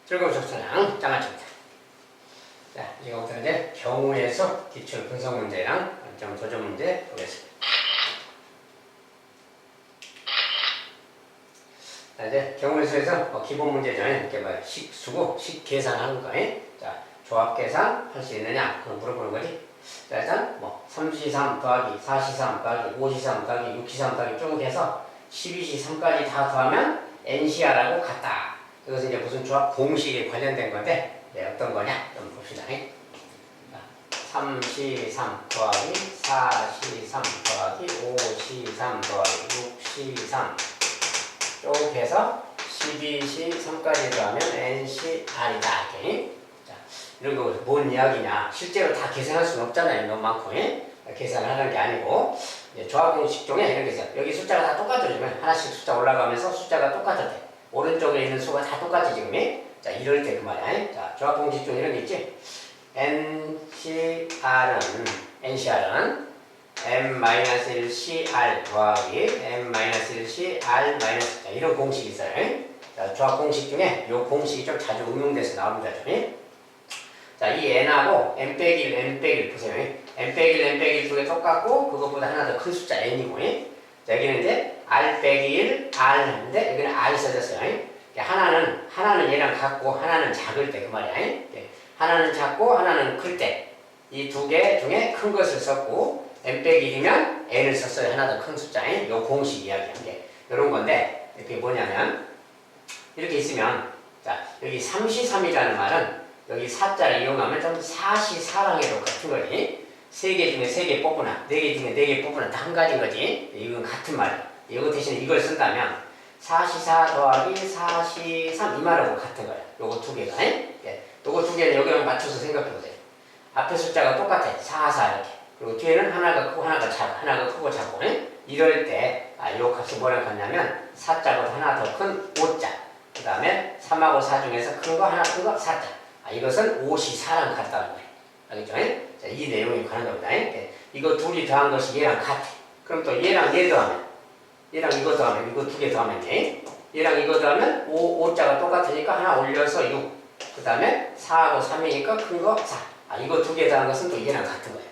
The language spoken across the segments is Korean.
즐거운 속사랑 장아찌입니다. 자, 이거부터 이제 경우에서 기출 분석 문제랑 점 도전 문제 보겠습니다. 자, 이제 경우에서에서 기본 문제죠. 이렇게 뭐 식수고 식 계산하는 거. 자, 조합 계산 할 수 있느냐? 그럼 물어보는 거지. 자, 일단 뭐 3C3 더하기 4C3 더하기 5C3 더하기 6C3 더하기 쭉 해서 12C3까지 다 더하면 NCR하고 같다. 이것은 이제 무슨 조합 공식에 관련된 건데, 어떤 거냐? 좀 봅시다. 3C3 더하기 4C3 더하기 5C3 더하기 6C3 쭉 해서 12C3까지 더하면 NCR이다. 이렇게. 자, 이런 거 뭔 이야기냐? 실제로 다 계산할 수는 없잖아요. 너무 많고. 계산을 하는 게 아니고, 조합 공식 중에 이런 게 있어요. 여기 숫자가 다 똑같아지면 하나씩 숫자 올라가면서 숫자가 똑같아도 돼. 오른쪽에 있는 수가 다 똑같이 지금. 자, 이럴 때 그 말이야. 자, 조합 공식 중에 이런 게 있지. NCR은 M-1CR 더하기 M-1CR 마이너스. 자, 이런 공식이 있어요. 자, 조합 공식 중에 이 공식이 좀 자주 응용돼서 나옵니다. 자, 이 N하고 M-1, M-1 보세요. M-1, M-1 두 개 똑같고 그것보다 하나 더 큰 숫자 N이고. 자, 여기는 이제 R-1, R 하는데 여기는 R 써졌어요. 하나는 얘랑 같고 하나는 작을 때 그 말이야. 하나는 작고 하나는 클 때 이 두 개 중에 큰 것을 썼고 M-1이면 N을 썼어요. 하나 더 큰 숫자. 요 공식 이야기한 게 이런 건데, 이게 뭐냐면 이렇게 있으면, 자, 여기 3C3이라는 말은 여기 4자를 이용하면 좀 4C4랑 해도 같은 거지. 3개 중에 3개 뽑으나 4개 중에 4개 뽑으나 다 한 가지인 거지. 이건 같은 말이야. 이거 대신에 이걸 쓴다면 4C4 더하기 4C3 이 말하고 같은 거야. 요거 두 개가. 요거 두 개는 여기랑 맞춰서 생각해 보세요. 앞에 숫자가 똑같아. 4, 4 이렇게. 그리고 뒤에는 하나가 크고 하나가 작고, 하나가 크고 작고. 이럴 때, 요 값이 뭐랑 같냐면 4자보다 하나 더 큰 5자. 그 다음에 3하고 4 중에서 큰 거, 하나 큰 거, 4자. 이것은 5C4랑 같다는 거예요. 알겠죠? 자, 이 내용이 관한 겁니다. 이거 둘이 더한 것이 얘랑 같아. 그럼 또 얘랑 얘 더하면, 얘랑 이거 더하면, 이거 두 개 더하면 돼. 얘랑 이거 더하면 5자가 똑같으니까 하나 올려서 6. 그 다음에 4하고 3이니까 큰 거 4. 이거 두 개 더한 것은 또 얘랑 같은 거예요.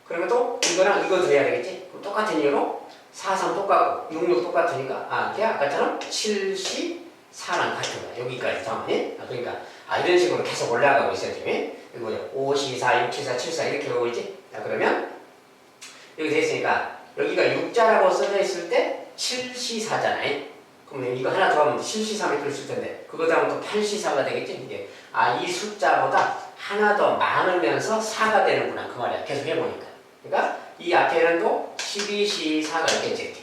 그러면 또 이거랑 이거 더해야 되겠지? 그럼 똑같은 이유로 4, 3 똑같고 6, 6 똑같으니까 걔 아까처럼 7, 10, 4랑 같은 거야. 여기까지 더하면. 그러니까 이런 식으로 계속 올라가고 있어요. 지금. 그리고 5, C, 4, 6, C, 4, 7, 4 이렇게 오고 있지? 자, 그러면 여기 돼 있으니까 여기가 6자라고 써져 있을 때 7C4잖아요. 그럼 이거 하나 더하면 7C3이 들었을 텐데 그거 더하면 또 8C4가 되겠지? 이게 이 숫자보다 하나 더 많으면서 4가 되는구나 그 말이야. 계속 해보니까. 그러니까 이 앞에는 또 12C4가 있겠지. 이렇게.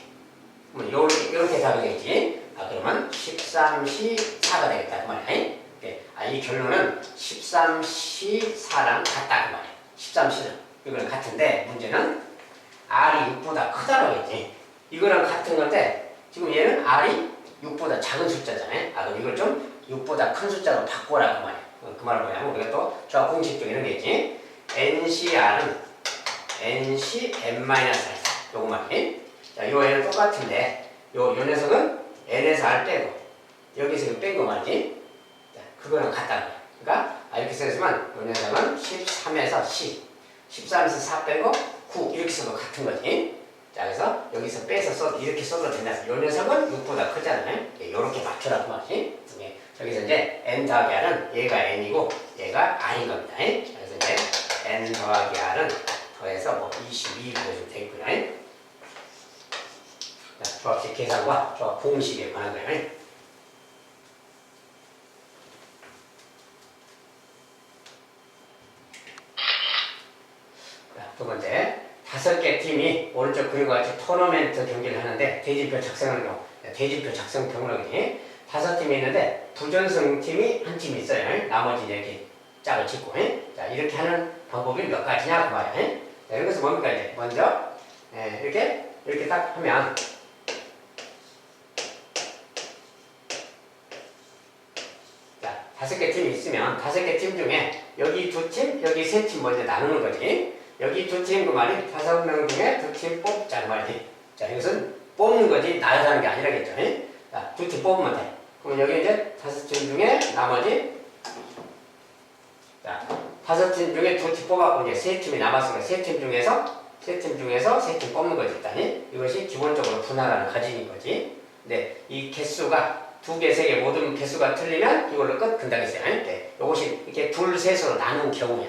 그러면 이렇게 답이 되겠지. 그러면 13C4가 되겠다 그 말이야. 이 결론은 13C4랑 같다 그 말이야. 13C랑 이거랑 같은데 문제는 R이 6보다 크다라고 했지. 이거랑 같은 건데 지금 얘는 R이 6보다 작은 숫자잖아요. 그럼 이걸 좀 6보다 큰 숫자로 바꿔라 그 말이야. 그 말은 뭐냐면 우리가 또 조합 공식 중에 이런 게 있지. NCR은 NC M-R 요거 말이야. 자, 요 애는 똑같은데 요 녀석은 N에서 R 빼고 여기서 이거 뺀 거 말이지. 자, 그거랑 같다는 거야. 그러니까 이렇게 써있으면 요 녀석은 13에서 10 13에서 4 빼고 9 이렇게 써도 같은 거지. 자, 그래서 여기서 빼서 이렇게 써도 된다. 요 녀석은 6보다 크잖아요. 요렇게 맞춰라 그 말이지. 저기서 이제 N 더하기 R은 얘가 N이고 얘가 R인 겁니다. 그래서 이제 N 더하기 R은 더해서 뭐 22 보여주면 되겠고요. 자, 조합식 계산과 조합 공식에 관한 거예요. 자, 두 번째. 5개 팀이 오른쪽 그림과 같이 토너멘트 경기를 하는데 대진표 작성하는 경우, 대진표 작성 경우라기 5팀이 있는데 부전승 팀이 한 팀이 있어요. 나머지 이렇게 짝을 짓고. 자, 이렇게 하는 방법이 몇 가지냐 그 말이야. 자, 이것은 뭡니까 이제 먼저 이렇게 딱 하면 자, 5개 팀이 있으면 5개 팀 중에 여기 2팀, 여기 3팀 먼저 나누는 거지. 여기 2팀 그 말이 5명 중에 2팀 뽑자 그 말이지. 자, 이것은 뽑는 거지 나가는 게 아니라겠죠. 자, 2팀 뽑으면 돼. 그럼 여기 이제 5팀 중에 나머지 자, 5팀 중에 2팀 뽑았고 이제 3팀이 남았으니까 3팀 중에서 3팀 뽑는 거지 일단은. 이것이 기본적으로 분할하는 가지인 거지. 근데 이 개수가 2개, 3개 모든 개수가 틀리면 이걸로 끝 근다겠어요. 네. 이것이 이렇게 둘, 셋으로 나눈 경우야.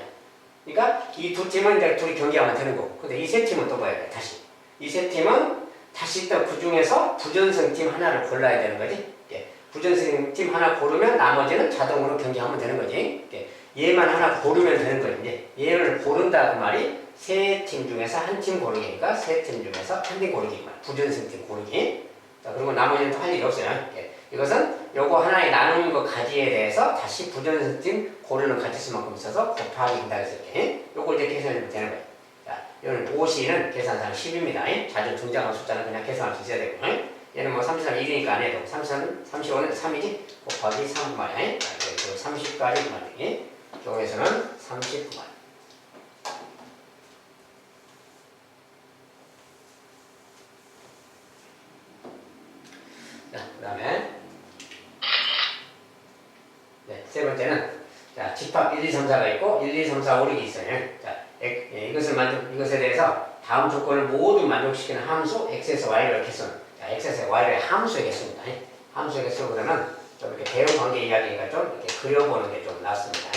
그러니까 이 2팀은 이제 둘이 경기하면 되는 거고. 근데 이 3팀은 또 봐야 돼. 다시. 이 3팀은 다시 또 그 중에서 부전승 팀 하나를 골라야 되는 거지. 예. 부전승 팀 하나 고르면 나머지는 자동으로 경기하면 되는 거지. 예. 얘만 하나 고르면 되는 거지. 얘를 고른다 그 말이 3팀 중에서 한 팀 고르기니까 3팀 중에서 한 팀 고르기. 부전승 팀 고르기. 자, 그리고 나머지는 또 할 일이 없어요. 예. 이것은 요거 하나에 나누는 거 가지에 대해서 다시 부전승 팀 고르는 가지수만큼 있어서 곱하기 한다 그랬을 때 요거 이제 계산해주면 되는 거예요. 자, 이거는 5C는 계산상 10입니다. 자주 등장하는 숫자는 그냥 계산할 수 있어야 되고, 얘는 뭐 33, 1이니까 안 해도 35는 3이지 곱하기 3 말이야. 30까지 그만이지. 경우에서는 39만. 자, 그 다음에 네, 세 번째는 자, 집합 1, 2, 3, 4가 있고 1, 2, 3, 4, 5, 6이 있어요. 자, 이것에 대해서 다음 조건을 모두 만족시키는 함수 x에서 y를 개수는 자, x에서 y를 함수의 개수입니다. 함수의 개수 그러면 좀 이렇게 대응 관계 이야기가 좀 이렇게 그려보는 게 좀 낫습니다.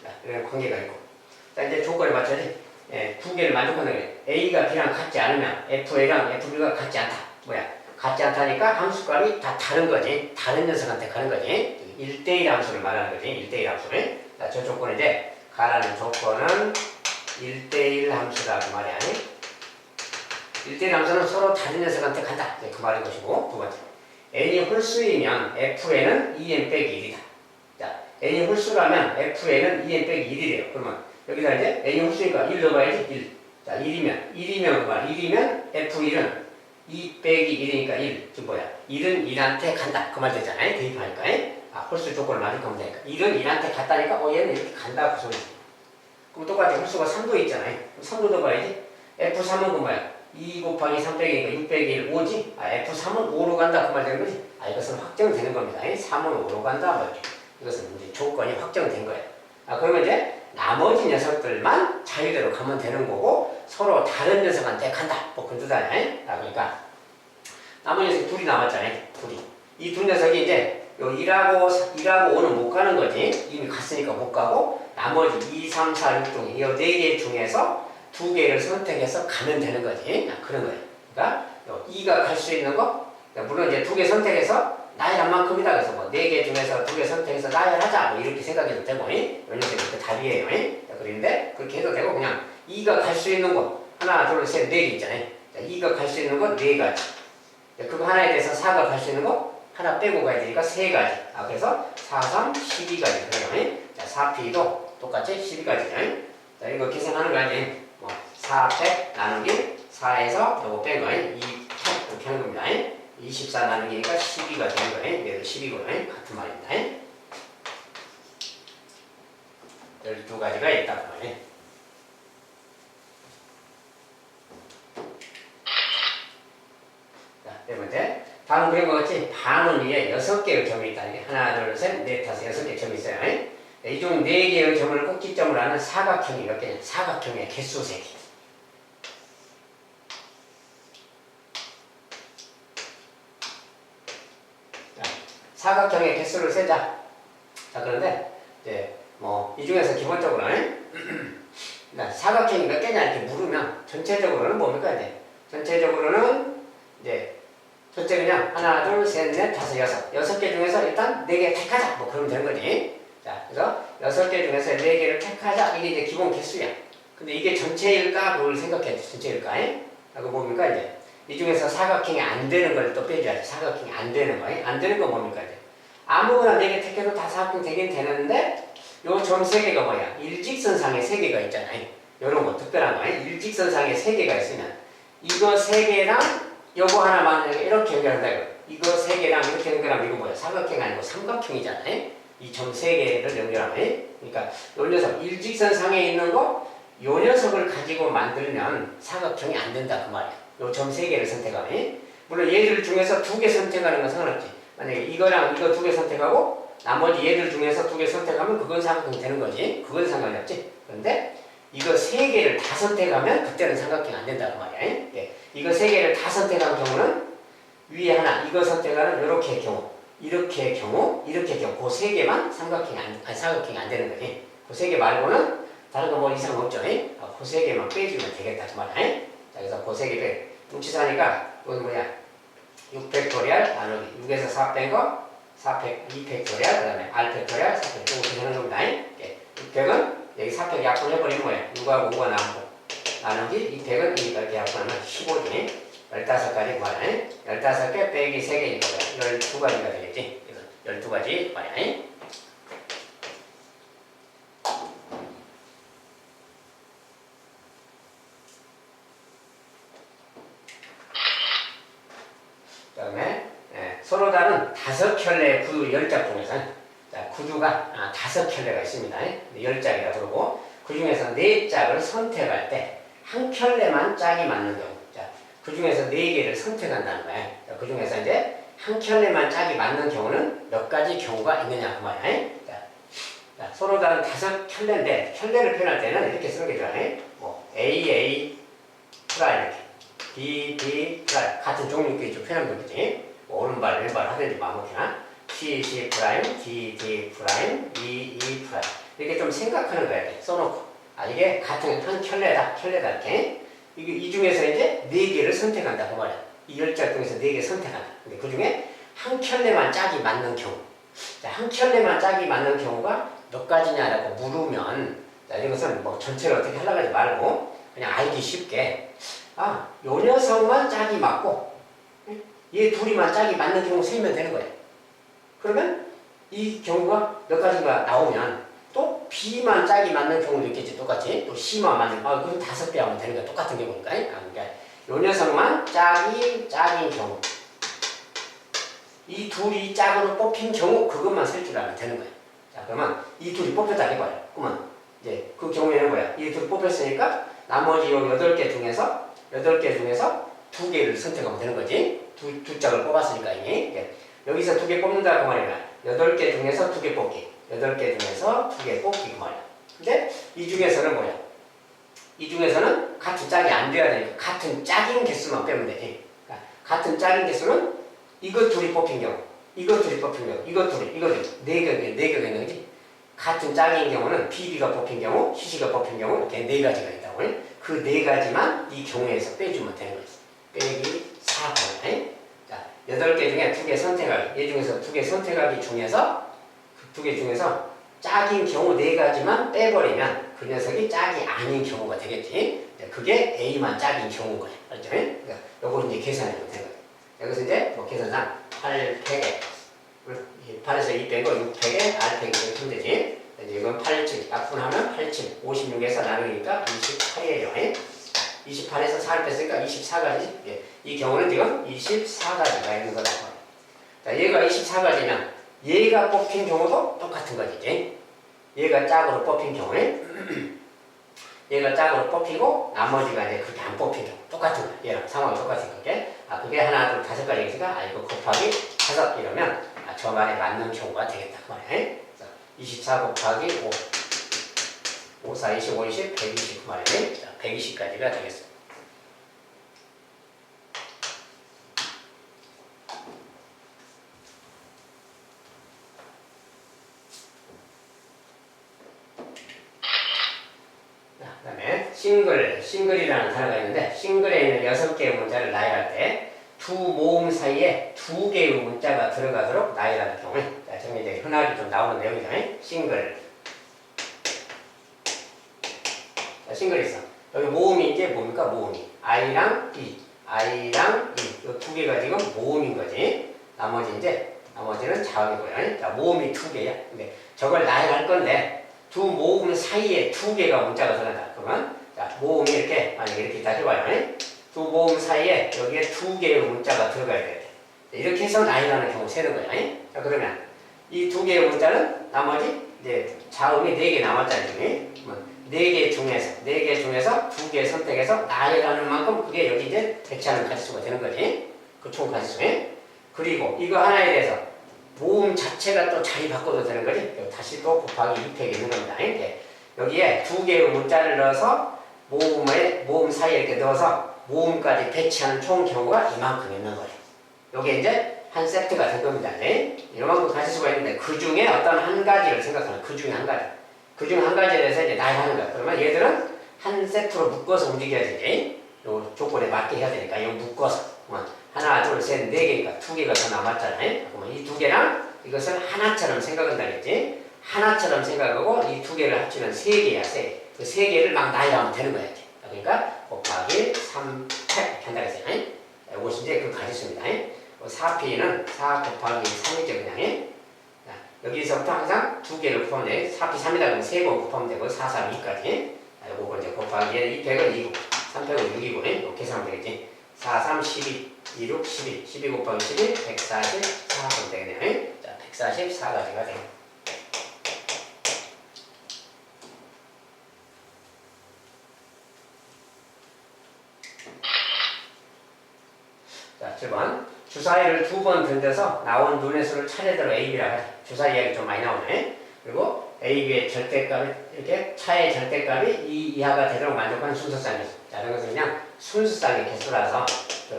자, 이런 관계가 있고 자, 이제 조건을 맞춰야지. 예, 두 개를 만족하는 거예요. A가 B랑 같지 않으면 FA랑 FB가 같지 않다. 뭐야? 같지 않다니까 함수값이 다 다른 거지. 다른 녀석한테 가는 거지. 1대1 함수를 말하는 거지. 1대1 함수를. 자, 저 조건은 이제 가라는 조건은 1대1 함수다 그 말이 아니. 1대1 함수는 서로 다른 녀석한테 간다. 그 말인 것이고 두 번째. n이 홀수이면 fn은 2n 빼기 1이다. 자, n이 홀수라면 fn은 2n 빼기 1이래요. 그러면 여기다 이제 n이 홀수니까 1 넣어봐야지. 1. 자, 1이면 그 말. 1이면 f1은 2 빼기 1이니까 1. 즉 뭐야? 1은 1한테 간다. 그 말 되잖아요. 대입하니까. 아, 홀수 조건을 만족하면 되니까. 1은 1한테 갔다니까 얘는 이렇게 간다. 그 소리지. 그럼 똑같이 홀수가 3도 있잖아요. 3도 넣어봐야지. F3은 그 뭐야? 2 곱하기 3 빼기니까 6 빼기 1, 5지? 아, F3은 5로 간다. 그 말 되는 거지? 아, 이것은 확정되는 겁니다. 3은 5로 간다. 뭐 이렇게. 이것은 이제 조건이 확정된 거예요. 아, 그러면 이제 나머지 녀석들만 자유대로 가면 되는 거고 서로 다른 녀석한테 간다. 뭐 그런 뜻 아니야? 아, 그러니까 나머지 녀석이 둘이 남았잖아요. 둘이. 이 두 녀석이 이제 요 1하고 5는 못 가는 거지. 이미 갔으니까 못 가고 나머지 2, 3, 4, 6 중에 이 4개 중에서 2개를 선택해서 가면 되는 거지. 아, 그런 거예요. 그러니까 2가 갈 수 있는 거 물론 이제 2개 선택해서 나열한 만큼이다. 그래서 뭐 4개 중에서 2개 선택해서 나열하자. 뭐 이렇게 생각해도 되고, 왜냐면 이렇게 답이에요. 그런데 그렇게 해도 되고, 그냥 2가 갈 수 있는 곳, 하나, 둘, 셋, 4개 있잖아요. 2가 갈 수 있는 곳 4가지. 그거 하나에 대해서 4가 갈 수 있는 곳 하나 빼고 가야 되니까 3가지. 아, 그래서 4, 3, 12가지. 그래요. 자, 4P도 똑같이 12가지죠. 자, 이거 계산하는 거 아니에요. 뭐, 4팩 나누기 4에서 요거 뺀 거, 2팩 이렇게 하는 겁니다. 24 나누기니까 12가 되는 거예요. 얘도 12고 같은 말입니다. 12가지가 있다 그 말이에요. 자, 네 번째. 다음 그림과 같이 반원 위에 6개의 점이 있다. 하나, 둘, 셋, 넷, 다섯, 6개 점이 있어요. 이 중 4개의 점을 꼭지점을 하는 사각형이 몇 개냐? 사각형의 개수 3개. 사각형의 개수를 세자. 자, 그런데 이제 뭐 이 중에서 기본적으로는 사각형이 몇 개냐 이렇게 물으면 전체적으로는 뭡니까 이제? 전체적으로는 이제 전체 그냥 하나, 둘, 셋, 넷, 다섯, 여섯 개 중에서 일단 4개 택하자. 뭐 그러면 되는 거지. 자, 그래서 6개 중에서 4개를 택하자. 이게 이제 기본 개수야. 근데 이게 전체일까? 그걸 생각해야 돼. 전체일까? 그거 뭡니까 이제? 이 중에서 사각형이 안 되는 걸 또 빼줘야지. 사각형이 안 되는 거. 안 되는 건 뭡니까 이제? 아무거나 4개 택해도 다 사각형 되긴 되는데 요 점 3개가 뭐야? 일직선상에 3개가 있잖아요. 요런 거 특별한 거. 일직선상에 3개가 있으면 이거 3개랑 요거 하나 만약에 이렇게 연결한다 이거 3개랑 이렇게 연결하면 이거 뭐야? 사각형이 아니고 삼각형이잖아요. 이 점 3개를 연결하면 그러니까 요 녀석 일직선상에 있는 거 요 녀석을 가지고 만들면 사각형이 안 된다 그 말이야. 요 점 3개를 선택하면. 물론 얘들 중에서 2개 선택하는 건 상관없지. 만약에 이거랑 이거 2개 선택하고 나머지 얘들 중에서 2개 선택하면 그건 삼각형이 되는 거지. 그건 상관이 없지. 그런데 이거 3개를 다 선택하면 그때는 삼각형이 안 된다고 말이야. 예. 이거 3개를 다 선택한 경우는 위에 하나 이거 선택하는 이렇게의 경우, 이렇게의 경우, 이렇게의 경우 그 3개만 삼각형이 안 되는 거지. 그 3개 말고는 다른 거 뭐 이상 없죠. 그 3개만 빼주면 되겠다 그 말이야. 자, 그래서 그 3개 빼. 뭉치사니까 그건 뭐야? 6팩토리얼 나누기 6에서 4 뺀 거 2팩토리얼 그 다음에 R팩토리얼 4팩 이거 그렇게 하는 겁니다. 6팩은 여기 4팩 약분해버리는 거예요. 6하고 5가 나누기 2팩은 2가 이렇게 약분하면 15지. 15가지 말이야. 15개 빼기 3개니까 12가지가 되겠지. 그래서 12가지 말이야. 그 다음에 서로 다른 5켤레의 구두 10짝 중에서 구두가 5켤레가 있습니다. 10짝이라 그러고 그 중에서 4짝을 선택할 때 한 켤레만 짝이 맞는 경우 그 중에서 4개를 선택한다는 거야. 그 중에서 이제 한 켤레만 짝이 맞는 경우는 몇 가지 경우가 있느냐 그 말이야. 서로 다른 5켤레인데 켤레를 표현할 때는 이렇게 쓰는 게 좋아요. 뭐 A 프라임 이렇게 B 프라임 같은 종류끼리 좀 표현하면 되겠지. 뭐 오른발 왼발 하든지 마음먹기나 C 프라임 D 프라임 E 프라임 이렇게 좀 생각하는 거야. 이렇게 써놓고 이게 같은 한 켤레다 이렇게. 이 중에서 이제 4개를 선택한다 그 말이야. 이 10짝 중에서 4개 선택한다. 근데 그 중에 한 켤레만 짝이 맞는 경우. 한 켤레만 짝이 맞는 경우가 몇 가지냐라고 물으면 이것은 뭐 전체를 어떻게 하려고 하지 말고 그냥 알기 쉽게 요 녀석만 짝이 맞고 얘 둘이만 짝이 맞는 경우 세면 되는 거예요. 그러면 이 경우가 몇 가지가 나오면 또 B만 짝이 맞는 경우도 있겠지. 똑같이. 또 C만 맞는 그럼 5배 하면 되는 거야. 똑같은 경우니까. 그러니까 요 녀석만 짝인 경우 이 둘이 짝으로 뽑힌 경우 그것만 쓸 줄 알면 되는 거야. 자 그러면 이 둘이 뽑혔다 이거야. 그러면 이제 그 경우에는 뭐야? 이 둘이 뽑혔으니까 나머지 요 8개 중에서 2개를 선택하면 되는 거지. 두 짝을 뽑았으니까 이게 여기서 2개 뽑는다 그 말이야. 8개 중에서 2개 뽑기. 8개 중에서 2개 뽑기 그 말이야. 근데 이 중에서는 뭐야? 이 중에서는 같은 짝이 안 돼야 되니까 같은 짝인 개수만 빼면 되지. 그러니까 같은 짝인 개수는 이것 둘이 뽑힌 경우, 이것 둘이 뽑힌 경우, 이것 둘이 4개가 있는 거지. 같은 짝인 경우는 BB가 뽑힌 경우, CC가 뽑힌 경우 이렇게 4가지가 있다고. 그 4가지만 이 경우에서 빼주면 되는 거지. 빼기 4번. 자, 8개 중에 2개 선택하기. 얘 중에서 2개 선택하기 중에서 그 2개 중에서 짝인 경우 4가지만 빼버리면 그 녀석이 짝이 아닌 경우가 되겠지. 그게 A만 짝인 경우인 거야. 알죠? 그러니까 요거 이제 계산해보면 되는 거야. 여기서 이제 뭐 계산상 8팩에 8에서 2 빼고 6팩에 R팩이 이렇게 하면 되지. 이건 8칠 약분하면 8칠 56에서 나누니까 28이에요. 28에서 4를 뺐으니까 24가지. 이 경우는 지금 24가지가 있는 거다. 자, 얘가 24가지면 얘가 뽑힌 경우도 똑같은 거지. 얘가 짝으로 뽑힌 경우에 얘가 짝으로 뽑히고 나머지가 이제 그렇게 안 뽑힌 경우 똑같은 거야. 얘랑 상황이 똑같은 거게. 그게 하나, 둘, 5가지 있으니까 이거 곱하기 5 이러면 저 말에 맞는 경우가 되겠다 그 말이야. 24 곱하기 5 4, 25, 20, 120 그 말이야. 120까지가 되겠어. 그 다음에 싱글이라는 단어가 있는데 싱글에 있는 6개의 문자를 나열할 때 두 모음 사이에 2개의 문자가 들어가도록 나열하는 경우 정리 이제 흔하게 좀 나오는 내용이죠. 싱글. 자, 싱글 있어. 여기 모음이 이제 뭡니까? 모음이 I랑 E 이 2개가 지금 모음인 거지. 나머지는 자음이고요. 자, 모음이 2개야. 근데 저걸 나열할 건데 두 모음 사이에 2개가 문자가 들어간다. 그러면 자, 모음이 이렇게 만약에 이렇게 있다 해봐요. 두 모음 사이에 여기에 2개의 문자가 들어가야 돼. 이렇게 해서 나열하는 경우 세는 거야. 자, 그러면 이 2개의 문자는 나머지 이제 자음이 4개 남았잖아요. 그러면 네 개 중에서 2개 선택해서 나열하는 만큼 그게 여기 이제 배치하는 가지수가 되는 거지. 그 총 가지수에. 그리고 이거 하나에 대해서 모음 자체가 또 자리 바꿔도 되는 거지. 다시 또 곱하기 2팩이 있는 겁니다. 여기에 2개의 문자를 넣어서 모음 사이에 이렇게 넣어서 모음까지 배치하는 총 경우가 이만큼 있는 거예요. 여기에 이제 한 세트가 된 겁니다. 이만큼 가지수가 있는데 그 중에 어떤 한 가지를 생각하는 그 중에 한 가지. 그 중에 한 가지에 대해서 이제 나열하는 거야. 그러면 얘들은 한 세트로 묶어서 움직여야지. 요 조건에 맞게 해야 되니까 이거 묶어서. 하나, 둘, 셋, 네 개니까 2개가 더 남았잖아요. 그러면 이 2개랑 이것을 하나처럼 생각한다겠지. 하나처럼 생각하고 이 2개를 합치면 3개야, 3개. 그 3개를 막 나열하면 되는 거야. 그러니까 곱하기 3팩 이렇게 한다 그랬어요. 이것이 이제 그 가지수입니다. 4P는 4 곱하기 3이죠, 그냥. 여기서부터 항상 2개를 곱하면 돼. 4P 3이다 그러면 3번 곱하면 되고 4, 3, 2까지. 요거 이제 곱하기 2팩은 2고 3팩은 6이고 이거 계산하면 되겠지. 4, 3, 12, 2, 6, 12. 12 곱하기 12, 144 하면 되겠네요. 자, 144가지가 돼요. 자, 7번. 주사위를 2번 던져서 나온 눈의 수를 차례대로 A, B라고 하죠. 주사위 이야기 좀 많이 나오네. 그리고 A, B의 절대값이 이렇게 차의 절대값이 2 이하가 되도록 만족하는 순서쌍 개수. 자, 이런 것은 그냥 순수쌍의 개수라서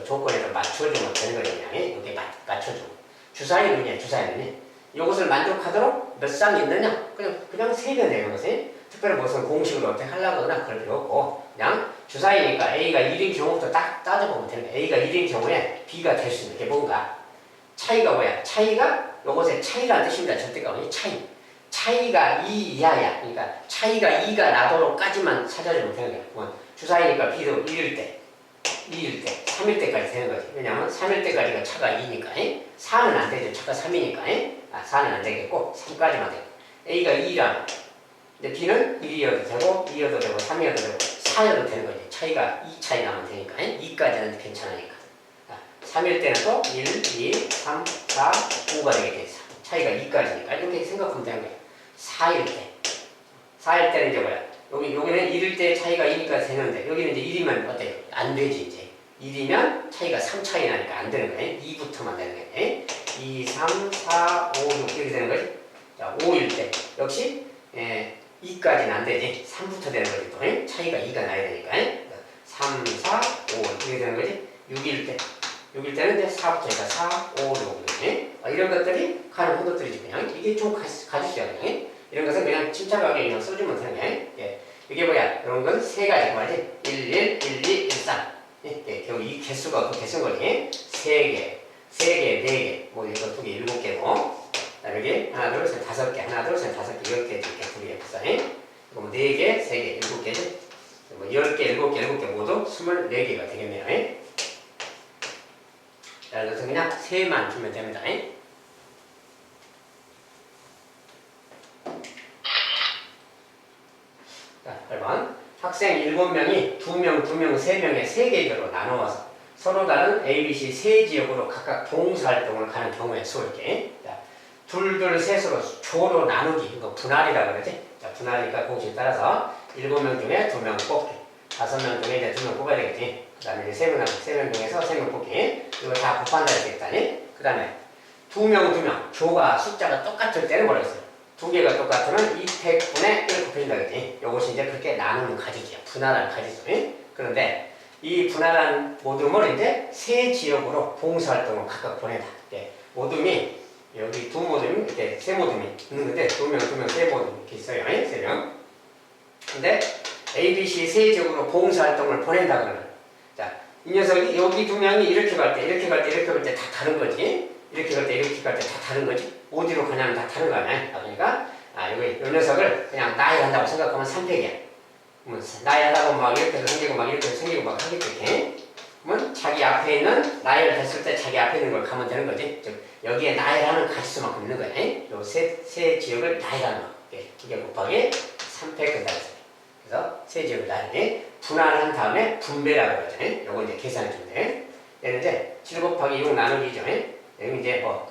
조건에 좀 맞춰주면 되는 거죠. 그냥 이렇게 맞춰주고. 주사위 눈이야, 주사위 눈이. 이것을 만족하도록 몇 쌍이 있느냐? 그냥 세면 되는 것이. 특별히 무슨 공식으로 어떻게 하려고 하나 그럴 필요 없고 그냥 주사위니까 A가 1인 경우부터 딱 따져보면 되는 거야. A가 1인 경우에 B가 될 수 있는 게 뭔가 차이가 뭐야? 차이가 요것의 차이라는 뜻입니다. 절대값은 차이. 차이가 2 이하야. 그러니까 차이가 2가 나도록까지만 찾아주면 되는 거야. 주사위니까 B도 1일 때, 2일 때, 3일 때까지 되는 거지. 왜냐하면 3일 때까지가 차가 2니까 4는 안 되죠. 차가 3이니까 4는 안 되겠고 3까지만 되고 A가 2라 근데 B는 1이어도 되고 2여도 되고 3이어도 되고 4여도 되는 거지. 차이가 2 차이 나면 되니까 2까지는 괜찮으니까 3일 때는 또 1, 2, 3, 4, 5가 되겠지. 차이가 2까지니까 이렇게 생각하면 되는 거야. 4일 때는 이제 뭐야? 여기는 1일 때 차이가 2니까 되는데 여기는 이제 1이면 어때요? 안 되지 이제. 1이면 차이가 3 차이 나니까 안 되는 거야. 2부터만 되는 거야. 2, 3, 4, 5, 6 이렇게 되는 거지. 자, 5일 때 역시 2까지는 안 되지. 3부터 되는 거지. 또 차이가 2가 나야 되니까 3, 4, 5 이렇게 되는 거지. 6일 때는 이제 4부터니까 4, 5, 6 이런 것들이 가는 것들이지. 그냥 이게 좀 가지수야. 그냥 이런 것은 그냥 침착하게 그냥 써주면 되는 거야. 이게 뭐야? 이런 건 세 가지 말이지. 1, 1, 1, 2, 1, 3 결국 이 개수가 그 개수인 거지. 3개, 4개, 4개 뭐 이거 2개, 7개고 그다음에 여기 하나, 둘, 셋, 5개, 하나, 둘, 셋, 5개, 10개, 이렇게 2개 했어. 그럼 4개, 3개, 7개지. 뭐 10개, 7개, 7개 모두 24개가 되겠네요. 자, 그래서 그냥 3만 주면 됩니다. 자, 8번. 학생 7명이 2명, 2명, 3명의 3계절로 나누어서 서로 다른 A, B, C 세 지역으로 각각 봉사활동을 가는 경우의 수 이렇게. 자, 둘, 셋으로 조로 나누기. 이거 분할이라고 그러지? 자, 분할이니까 공식 따라서 7명 중에 2명 뽑기. 5명 중에 이제 2명 뽑아야 되겠지. 그 다음에 이제 3명 중에서 3명 뽑기. 이거 다 곱한다 했겠다니. 그 다음에 2명, 조가 숫자가 똑같을 때는 뭐라 했어요? 2개가 똑같으면 2팩분의 1 곱해준다 그랬지. 요것이 이제 그렇게 나누는 가지수야. 분할한 가지수. 그런데 이 분할한 모둠을 이제 세 지역으로 봉사활동을 각각 보낸다. 모둠이 여기 두 모둠이 이렇게 세 모둠이 있는 건데 2명, 2명, 세 모둠 이렇게 있어요. 3명. 근데 A, B, C 세 지역으로 봉사활동을 보낸다 그러면 자, 이 녀석이 여기 2명이 이렇게 갈 때, 이렇게 갈 때, 이렇게 갈 때 다 다른 거지. 이렇게 갈 때, 이렇게 갈 때 다 다른 거지. 어디로 가냐면 다 다른 거 아니야. 그러니까 여기 이 녀석을 그냥 나열한다고 생각하면 3팩이야. 나열하고 막 이렇게 해서 생기고 막 이렇게 해서 생기고 막 하겠지. 그러면 자기 앞에 있는 나열했을 때 자기 앞에 있는 걸 가면 되는 거지. 즉 여기에 나열하는 가지수만큼 있는 거야. 요 세 지역을 나열하는 거. 2개 곱하기 3팩 된다 그랬어요. 그래서 세 지역을 나열해 분할한 다음에 분배라고 그러죠. 요거 이제 계산해 주면 돼. 얘는 이제 7 곱하기 6 나누기죠. 여기 이제 뭐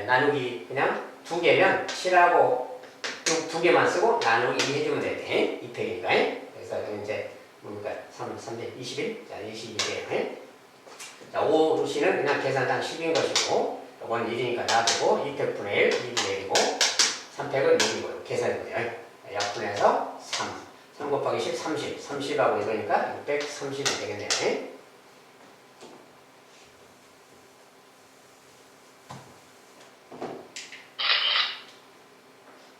나누기 그냥 2개면 7하고 요 두 개만 쓰고 나누기 2 해주면 돼. 2팩이니까. 그래서 이제 뭡니까? 21. 자, 22개요. 자, 5C는 그냥 계산상 10인 것이고, 이건 1이니까 놔두고, 2팩분의 1, 2분의 1이고, 3팩은 6이고요. 계산이고요. 약분해서 3 곱하기 10, 30하고 이거니까 630이 되겠네요.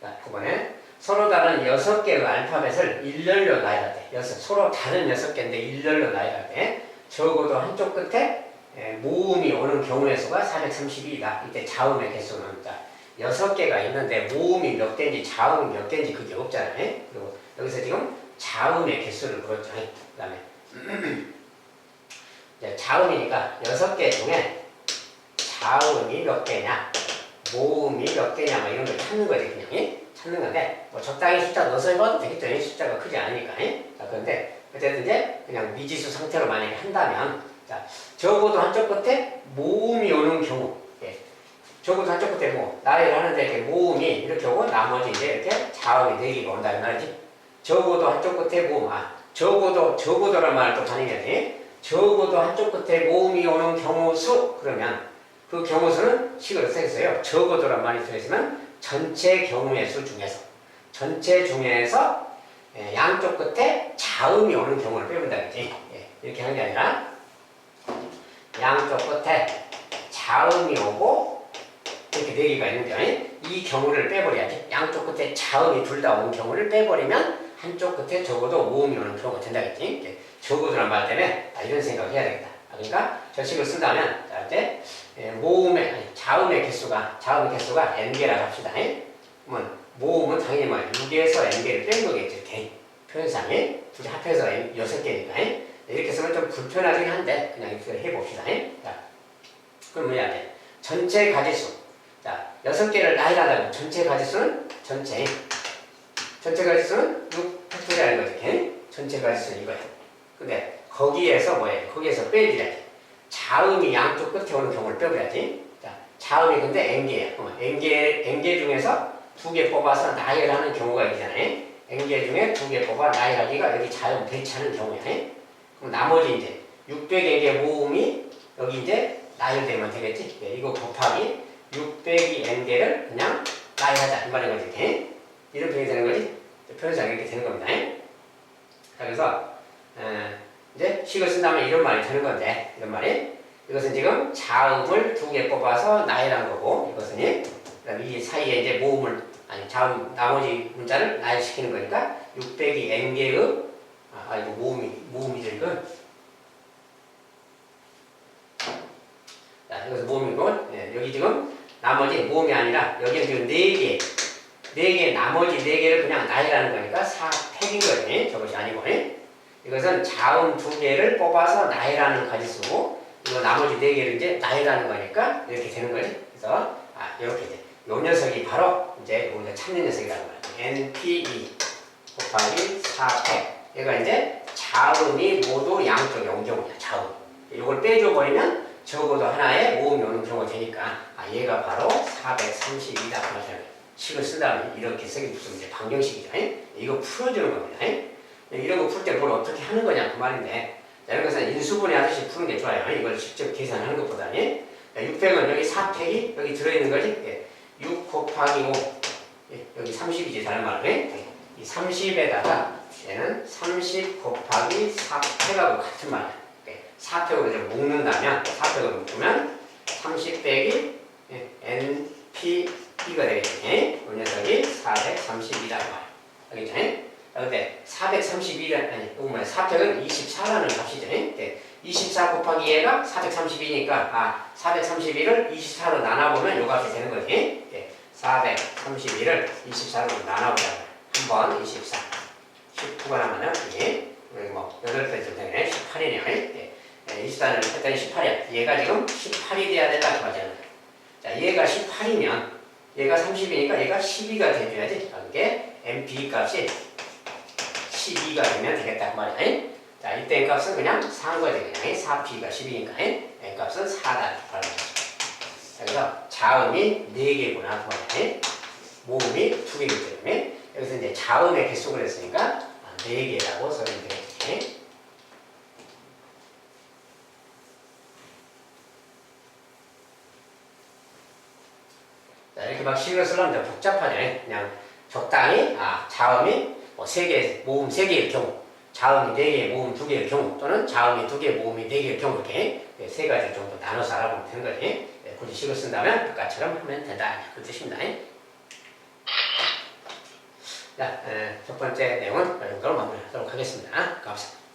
자, 9번에 서로 다른 6개의 알파벳을 일렬로 놔야 돼. 서로 다른 6개인데 일렬로 놔야 돼. 적어도 한쪽 끝에 모음이 오는 경우의 수가 432다. 이때 자음의 개수는 6개가 있는데 모음이 몇 개인지 자음이 몇 개인지 그게 없잖아요. 그리고 여기서 지금 자음의 개수를 물었죠. 그 다음에 자음이니까 6개 중에 자음이 몇 개냐, 모음이 몇 개냐, 뭐 이런 걸 찾는 거지, 그냥. 찾는 건데, 뭐 적당히 숫자 넣어서 해봐도 되겠죠. 숫자가 크지 않으니까. 자, 그런데, 어쨌든 이제 그냥 미지수 상태로 만약에 한다면, 자, 적어도 한쪽 끝에 모음이 오는 경우, 적어도 한쪽 끝에 나열을 하는데 이렇게 모음이 이렇게 오고 나머지 이제 이렇게 자음이 4개가 온다는 말이지. 적어도 한쪽 끝에 모음, 적어도란 말을 또 반응해야지. 적어도 한쪽 끝에 모음이 오는 경우수, 그러면 그 경우수는 식을 어떻게 했어요? 적어도란 말이 들어있으면 전체 경우의 수 중에서, 전체 중에서 양쪽 끝에 자음이 오는 경우를 빼본다겠지. 이렇게 하는 게 아니라 양쪽 끝에 자음이 오고 이렇게 4개가 있는데 이 경우를 빼버려야지. 양쪽 끝에 자음이 둘 다 오는 경우를 빼버리면 한쪽 끝에 적어도 모음이 오는 경우가 된다겠지. 적어도란 말 때문에 이런 생각을 해야 되겠다. 그러니까 저 식을 쓴다면 이제 자음의 개수가 n개라고 합시다. 그러면 모음은 당연히 6에서 n개를 뺀 거겠죠. 표현상에 둘이 합해서 6개니까 이렇게 쓰면 좀 불편하긴 한데 그냥 이렇게 해봅시다. 자, 그럼 뭐냐 돼? 전체 가지수. 자, 6개를 나열하자면 전체 가지수는 6팩토리알인 거지. 전체 가지수는 이거야. 근데 거기에서 거기에서 빼줘야지. 자음이 양쪽 끝에 오는 경우를 빼버려야지. 자, 자음이 근데 n개야. n개 중에서 2개 뽑아서 나열하는 경우가 있잖아요. n개 중에 2개 뽑아 나열하기가 여기 자음 배치하는 경우야. 그럼 나머지 이제 600n개 모음이 여기 이제 나열되면 되겠지. 이거 곱하기 602n개를 그냥 나열하자 이 말인 거지. 이런 표현이 되는 거지. 표현상 이렇게 되는 겁니다. 자, 그래서 이제 식을 쓴다면 이런 말이 되는 건데, 이런 말이 이것은 지금 자음을 2개 뽑아서 나열한 거고, 이것은 그다음에 이 사이에 이제 자음 나머지 문자를 나열시키는 거니까 600이 n개의 이거 모음이죠 이건. 자, 이것은 모음이고, 여기 지금 나머지 모음이 아니라 여기는 지금 4개 나머지 4개를 그냥 나열하는 거니까 4팩인 거지. 저것이 아니고. 이것은 자음 2개를 뽑아서 나열하는 가지수고, 이거 나머지 4개를 이제 나열하는 거니까 이렇게 되는 거지. 그래서 이렇게 이제 요 녀석이 바로 이제 우리가 찾는 녀석이라는 거야. NPE 곱하기 4팩. 얘가 이제 자음이 모두 양쪽에 온 경우야. 자음. 이걸 빼줘 버리면 적어도 하나에 모음이 오는 경우가 되니까 얘가 바로 432다. 식을 쓰다면 이렇게 쓰기 무슨 이제 방정식이죠. 이거 풀어주는 겁니다. 이런 거 풀 때 뭘 어떻게 하는 거냐 그 말인데, 이런 것은 인수분해 하듯이 푸는 게 좋아요. 이걸 직접 계산하는 것보다는. 600은 여기 4팩이 여기 들어있는 거지. 6 곱하기 5 여기 30이지 다른 말로. 이 30에다가 얘는 30 곱하기 4팩하고 같은 말이야. 4팩으로 이제 묶는다면 4팩으로 묶으면 30 빼기 NPE가 되겠지. 이 녀석이 432다 말. 알겠죠? 근데 432는 4팩은 24라는 값이죠. 24 곱하기 얘가 432니까 432를 24로 나눠보면 요 값이 되는 거지. 432를 24로 나눠보자. 한번 24 19가 나면은 이게 8배쯤 되네. 18이네요. 24를 했더니 18이야. 얘가 지금 18이 돼야 된다 그 말이잖아. 자, 얘가 18이면 얘가 30이니까 얘가 12가 돼줘야지. 이게 NP 값이 12가 되면 되겠다 그 말이야. 자, 이때 N값은 그냥 4인 거지. 그냥 4P가 12니까 N값은 4다. 그래서 자음이 4개구나 그 말이야. 모음이 2개이기 때문에 여기서 이제 자음의 개수를 했으니까 4개라고 써면 되겠지. 자, 이렇게 막 식을 쓰려면 복잡하죠. 그냥 적당히, 자음이 3개, 모음 3개일 경우, 자음이 4개, 모음 2개일 경우, 또는 자음이 2개, 모음이 4개일 경우, 이렇게 3가지 정도 나눠서 알아보면 되는 거지. 굳이 식을 쓴다면 아까처럼 하면 된다. 그 뜻입니다. 자, 첫 번째 내용은 이 정도로 마무리하도록 하겠습니다. 감사합니다.